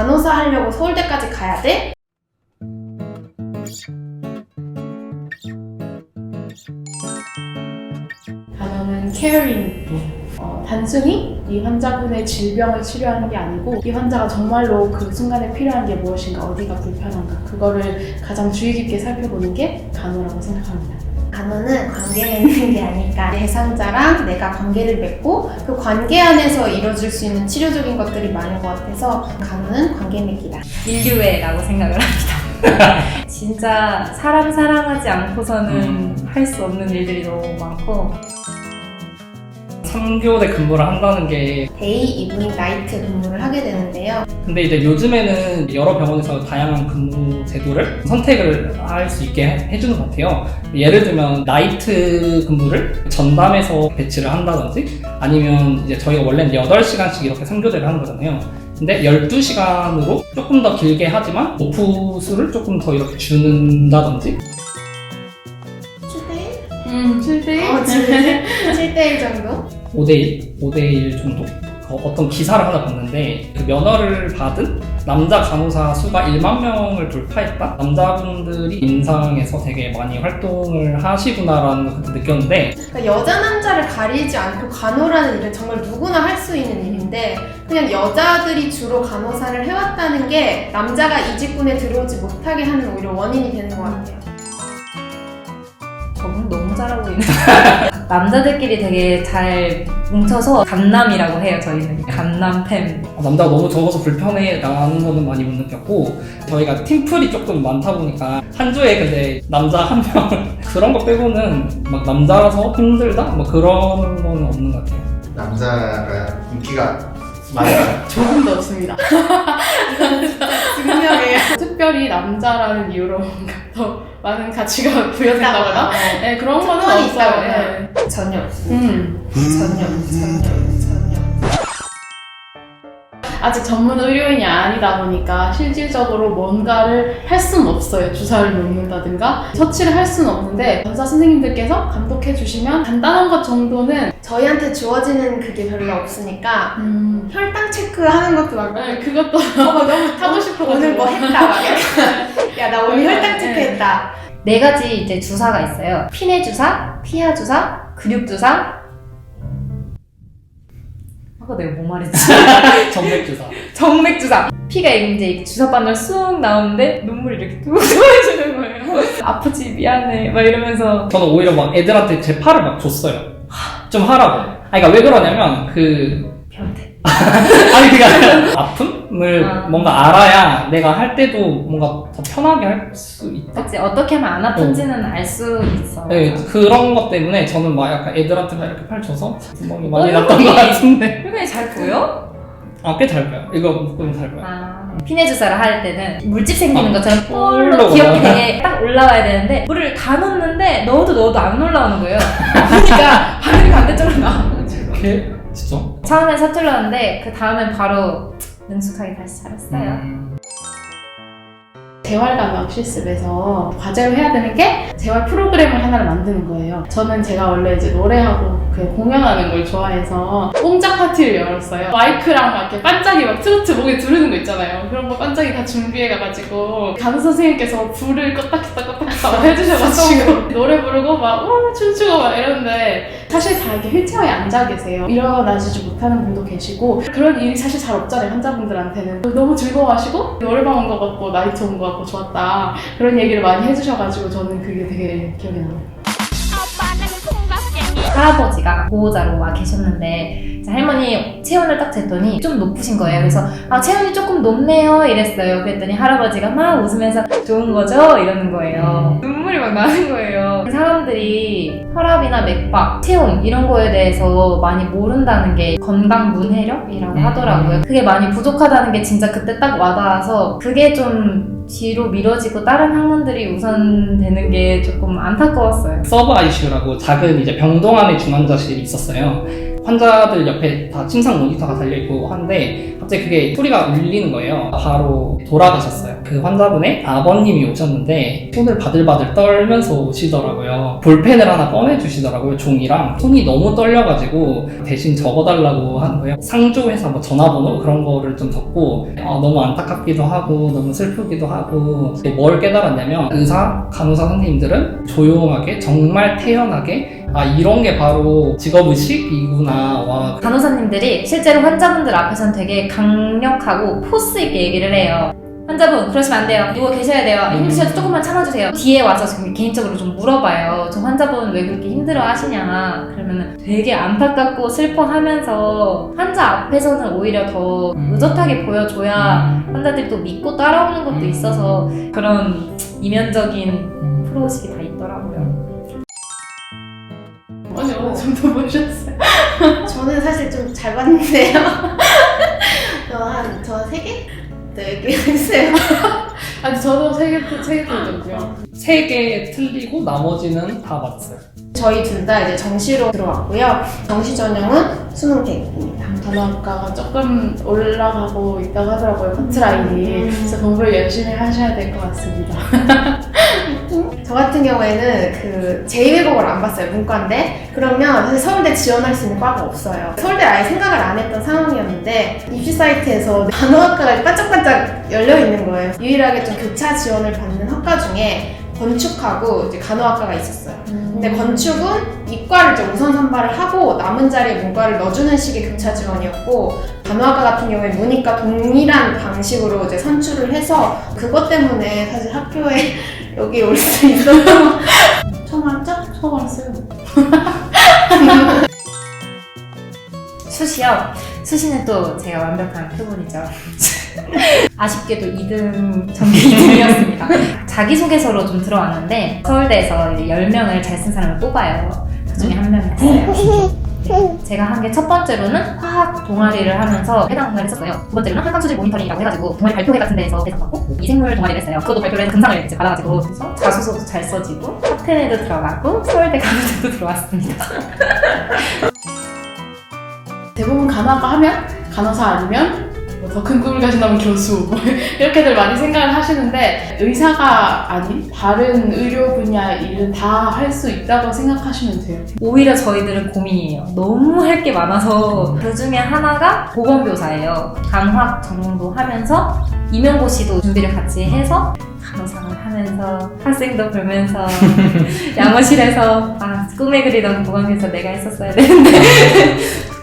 간호사 하려고 서울대까지 가야 돼? 단어는 caring. 단순히 이 환자분의 질병을 치료하는 게 아니고 이 환자가 정말로 그 순간에 필요한 게 무엇인가, 어디가 불편한가, 그거를 가장 주의 깊게 살펴보는 게 간호라고 생각합니다. 간호는 관계 맺는 게 아닐까. 대상자랑 내가 관계를 맺고 그 관계 안에서 이루어질 수 있는 치료적인 것들이 많은 것 같아서 간호는 관계 맺기다. 인류애라고 생각을 합니다. 진짜 사람 사랑하지 않고서는 할 수 없는 일들이 너무 많고 3교대 근무를 한다는 게 데이, 이브닝, 나이트 근무를 하게 되는데요. 근데 이제 요즘에는 여러 병원에서 다양한 근무 제도를 선택을 할 수 있게 해주는 것 같아요. 예를 들면 나이트 근무를 전담해서 배치를 한다든지 아니면 이제 저희가 원래는 8시간씩 이렇게 3교대를 하는 거잖아요. 근데 12시간으로 조금 더 길게 하지만 오프 수를 조금 더 이렇게 주는다든지 7대1? 7대1? 7대1 정도? 5대1 정도? 어떤 기사를 하나 봤는데 그 면허를 받은 남자 간호사 수가 1만 명을 돌파했다? 남자분들이 임상에서 되게 많이 활동을 하시구나라는 걸 그때 느꼈는데 그러니까 여자 남자를 가리지 않고 간호라는 일은 정말 누구나 할 수 있는 일인데 그냥 여자들이 주로 간호사를 해왔다는 게 남자가 이 직군에 들어오지 못하게 하는 오히려 원인이 되는 것 같아요. 적응 너무 잘하고 있는 남자들끼리 되게 잘 뭉쳐서 간남이라고 해요. 저희는 간남팸. 남자가 너무 적어서 불편해 나가는 거는 많이 못 느꼈고 저희가 팀플이 조금 많다 보니까 한 주에 근데 남자 한 명 그런 거 빼고는 막 남자라서 힘들다? 뭐 그런 거는 없는 것 같아요. 남자가 인기가 많아요. 조금 더 없습니다. 분명해요. 특별히 남자라는 이유로 뭔가 더 많은 가치가 부여된다거나 네, 그런 거는 특권이 없어요. 있다거나. 네. 전혀 없습니다. 전혀. 아직 전문 의료인이 아니다 보니까 실질적으로 뭔가를 할 수는 없어요. 주사를 놓는다든가 처치를 할 수는 없는데 간호사 선생님들께서 감독해 주시면 간단한 것 정도는 저희한테 주어지는 그게 별로 없으니까 혈당 체크하는 것도 막 네, 그것도 너무 하고 싶어가지고 오늘 뭐 했다 막 약간 야나 오늘 혈당 체크했다. 4가지 이제 주사가 있어요. 피내 주사, 피하 주사, 근육 주사. 아까 내가 뭐 말했지? 정맥주사. 정맥 주사. 피가 이제 주사바늘 쑥 나오는데 눈물이 이렇게 뚝 떨어지는 거예요. 아프지 미안해 막 이러면서 저는 오히려 막 애들한테 제 팔을 막 줬어요. 좀 하라고. 아니, 그러니까 왜 그러냐면 변태. 아니 그게 아니라 아픔을 뭔가 알아야 내가 할 때도 뭔가 더 편하게 할 수 있다? 그치, 어떻게 하면 안 아픈지는 알 수 있어. 네, 그런 것 때문에 저는 막 약간 애들한테 막 이렇게 팔 줘서 구멍이 많이 났던 여기. 것 같은데 혈관이 잘 보여? 꽤 잘 봐요. 이거 묶으면 잘 봐요. 피내 주사를 할 때는 물집 생기는 것처럼 볼로 볼로 귀엽게 올라가. 되게 딱 올라와야 되는데 물을 다 넣었는데 넣어도 안 올라오는 거예요. 그러니까 반응이 반대쪽으로 나와가지고 이렇게 진짜? 처음엔 서툴렀는데 그 다음엔 바로 능숙하게 다시 잘했어요. 재활간호 실습에서 과제로 해야 되는 게 재활 프로그램을 하나를 만드는 거예요. 저는 제가 원래 이제 노래하고 그 공연하는 걸 좋아해서 뽕짝 파티를 열었어요. 마이크랑 막 이렇게 반짝이 막 트로트 목에 두르는 거 있잖아요. 그런 거 반짝이 다 준비해가지고 간호 선생님께서 불을 껐다 켰다 해주셔가지고 노래 부르고 막 춤추고 막 이러는데 사실 다 이렇게 휠체어에 앉아 계세요. 일어나지지 못하는 분도 계시고 그런 일이 사실 잘 없잖아요. 환자분들한테는 너무 즐거워하시고 노래방 온 것 같고 나이트 온 것 같고 좋았다 그런 얘기를 많이 해주셔가지고 저는 그게 되게 기억에 남아요. 할아버지가 보호자로 와 계셨는데 이제 할머니 체온을 딱 쟀더니 좀 높으신 거예요. 그래서 체온이 조금 높네요 이랬어요. 그랬더니 할아버지가 막 웃으면서 좋은 거죠? 이러는 거예요. 눈물이 막 나는 거예요. 사람들이 혈압이나 맥박, 체온 이런 거에 대해서 많이 모른다는 게 건강 문해력이라고 하더라고요. 그게 많이 부족하다는 게 진짜 그때 딱 와닿아서 그게 좀 뒤로 미뤄지고 다른 학문들이 우선되는 게 조금 안타까웠어요. 서브 ICU라고 작은 이제 병동 안에 중환자실이 있었어요. 환자들 옆에 다 침상 모니터가 달려있고 한데 갑자기 그게 소리가 울리는 거예요. 바로 돌아가셨어요. 그 환자분의 아버님이 오셨는데 손을 바들바들 떨면서 오시더라고요. 볼펜을 하나 꺼내주시더라고요. 종이랑. 손이 너무 떨려가지고 대신 적어달라고 하는 거예요. 상조회사 뭐 전화번호 그런 거를 좀 적고 너무 안타깝기도 하고 너무 슬프기도 하고 뭘 깨달았냐면 의사, 간호사 선생님들은 조용하게 정말 태연하게 이런 게 바로 직업의식이구나. 와. 간호사님들이 실제로 환자분들 앞에서는 되게 강력하고 포스 있게 얘기를 해요. 환자분 그러시면 안 돼요. 누워 계셔야 돼요. 힘드셔도 조금만 참아주세요. 뒤에 와서 지금 개인적으로 좀 물어봐요. 저 환자분 왜 그렇게 힘들어 하시냐. 그러면 되게 안타깝고 슬퍼하면서 환자 앞에서는 오히려 더 의젓하게 보여줘야 환자들이 또 믿고 따라오는 것도 있어서 그런 이면적인 프로의식이 다 있더라고요. 아니 어느 정도 보셨어요? 저는 사실 좀 잘 봤는데요. 저 3개? 네, 얘기했어요. 아니 저도 세개 틀렸거든요. 3개 틀리고 나머지는 다 맞았어요. 저희 둘 다 이제 정시로 들어왔고요. 정시 전형은 수능 계획입니다. 단어학과가 조금 올라가고 있다고 하더라고요, 커트라인이. 그래서 공부를 열심히 하셔야 될 것 같습니다. 저 같은 경우에는 그 제2외국어를 안 봤어요. 문과인데 그러면 사실 서울대 지원할 수 있는 과가 없어요. 서울대 아예 생각을 안 했던 상황이었는데 입시 사이트에서 간호학과가 반짝반짝 열려 있는 거예요. 유일하게 좀 교차 지원을 받는 학과 중에 건축하고 이제 간호학과가 있었어요. 근데 건축은 이과를 좀 우선 선발을 하고 남은 자리에 문과를 넣어주는 식의 교차 지원이었고 간호학과 같은 경우에 문이과 동일한 방식으로 이제 선출을 해서 그것 때문에 사실 학교에 여기 올 수 있었던 처음 알았죠? 처음 알았어요. 수시요. 수시는 또 제가 완벽한 표본이죠. 아쉽게도 2등, 전교 2등이었습니다. 자기소개서로 좀 들어왔는데 서울대에서 10명을 잘 쓴 사람을 뽑아요. 그 중에 한 명이었어요. 네. 제가 한 게 첫 번째로는 화학 동아리를 하면서 해당 동아리를 했었어요. 두 번째로는 한강수질 모니터링이라고 해가지고 동아리 발표회 같은 데에서 배석받고 이생물 동아리를 했어요. 그것도 발표를 해서 금상을 이제 받아가지고 그래서 자소서도 잘 써지고 탑10에도 들어가고 서울대 간호대도 들어왔습니다. 대부분 간호학과 하면 간호사 아니면 더 큰 꿈을 가진다면 교수 이렇게들 많이 생각을 하시는데 의사가 아닌 다른 의료 분야 일은 다 할 수 있다고 생각하시면 돼요. 오히려 저희들은 고민이에요. 너무 할 게 많아서 그 중에 하나가 보건교사예요. 간호학 전공도 하면서 임용고시도 준비를 같이 해서 간호사를 하면서 학생도 보면서 양호실에서 꿈에 그리던 보건교사 내가 했었어야 되는데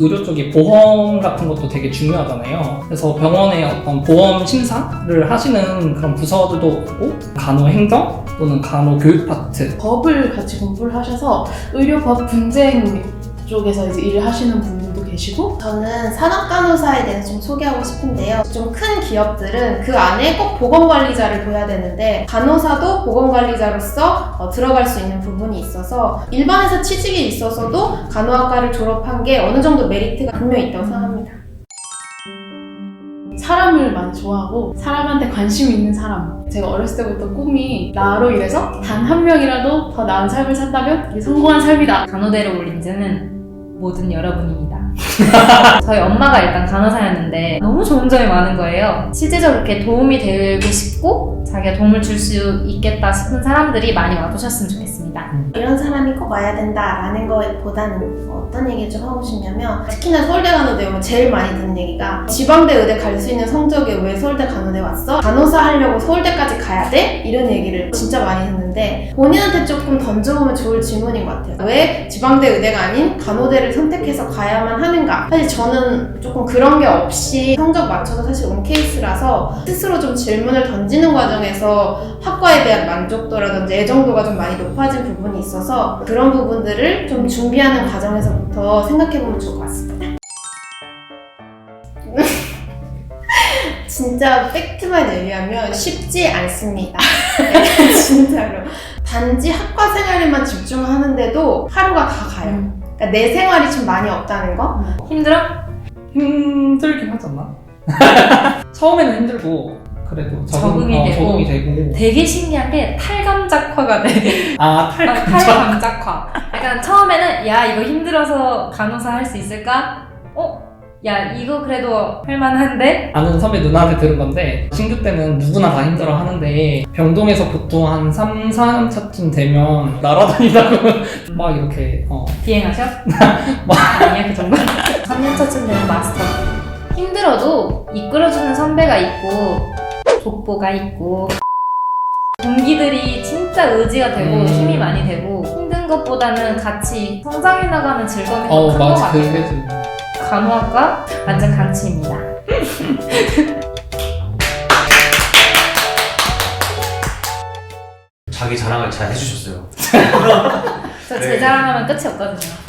의료 쪽에 보험 같은 것도 되게 중요하잖아요. 그래서 병원의 어떤 보험 심사를 하시는 그런 부서들도 있고 간호행정 또는 간호교육 파트 법을 같이 공부를 하셔서 의료법 분쟁 쪽에서 이제 일을 하시는 분들도 계시고 저는 산업간호사에 대해서 좀 소개하고 싶은데요. 좀 큰 기업들은 그 안에 꼭 보건관리자를 둬야 되는데 간호사도 보건관리자로서 들어갈 수 있는 부분이 있어서 일반에서 취직이 있어서도 간호학과를 졸업한 게 어느 정도 메리트가 분명히 있다고 생각합니다. 사람을 많이 좋아하고 사람한테 관심 있는 사람. 제가 어렸을 때부터 꿈이 나로 인해서 단 한 명이라도 더 나은 삶을 산다면 이게 성공한 삶이다. 간호대를 올린 지는 모든 여러분입니다. 저희 엄마가 일단 간호사였는데 너무 좋은 점이 많은 거예요. 실제적으로 이렇게 도움이 되고 싶고 자기가 도움을 줄 수 있겠다 싶은 사람들이 많이 와주셨으면 좋겠습니다. 이런 사람이 꼭 와야 된다라는 것보다는 어떤 얘기를 좀 하고 싶냐면 특히나 서울대 간호대 오면 제일 많이 듣는 얘기가 지방대 의대 갈 수 있는 성적에 왜 서울대 간호대 왔어? 간호사 하려고 서울대까지 가야 돼? 이런 얘기를 진짜 많이 듣는데 본인한테 조금 던져보면 좋을 질문인 것 같아요. 왜 지방대 의대가 아닌 간호대를 선택해서 가야만 하는가? 사실 저는 조금 그런 게 없이 성적 맞춰서 사실 온 케이스라서 스스로 좀 질문을 던지는 과정에서 학과에 대한 만족도라든지 애정도가 좀 많이 높아진 부분이 있어서 그런 부분들을 좀 준비하는 과정에서부터 생각해보면 좋을 것 같습니다. 진짜 팩트만 얘기하면 쉽지 않습니다. 진짜로. 단지 학과 생활에만 집중하는데도 하루가 다 가요. 그러니까 내 생활이 좀 많이 없다는 거? 힘들어? 힘들긴 하지 않나? 처음에는 힘들고 그래도 적응이 되고. 되게 신기한 게 탈감작화가 돼. 탈감작화. 약간 처음에는 야 이거 힘들어서 간호사 할 수 있을까? 야 이거 그래도 할만한데? 아는 선배 누나한테 들은 건데 신규 때는 누구나 다 힘들어 하는데 병동에서 보통 한 3, 4년차쯤 되면 날아다니다가 막 이렇게 비행하셔? 아니야 그 정도? 3년차쯤 되면 마스터. 힘들어도 이끌어주는 선배가 있고 족보가 있고 동기들이 진짜 의지가 되고 힘이 많이 되고 힘든 것보다는 같이 성장해 나가는 즐거움이 더 큰 것 맞아. 같아요. 그게 간호학과 완전 강추입니다. 자기 자랑을 잘 해주셨어요. 저 제 자랑하면 끝이 없거든요.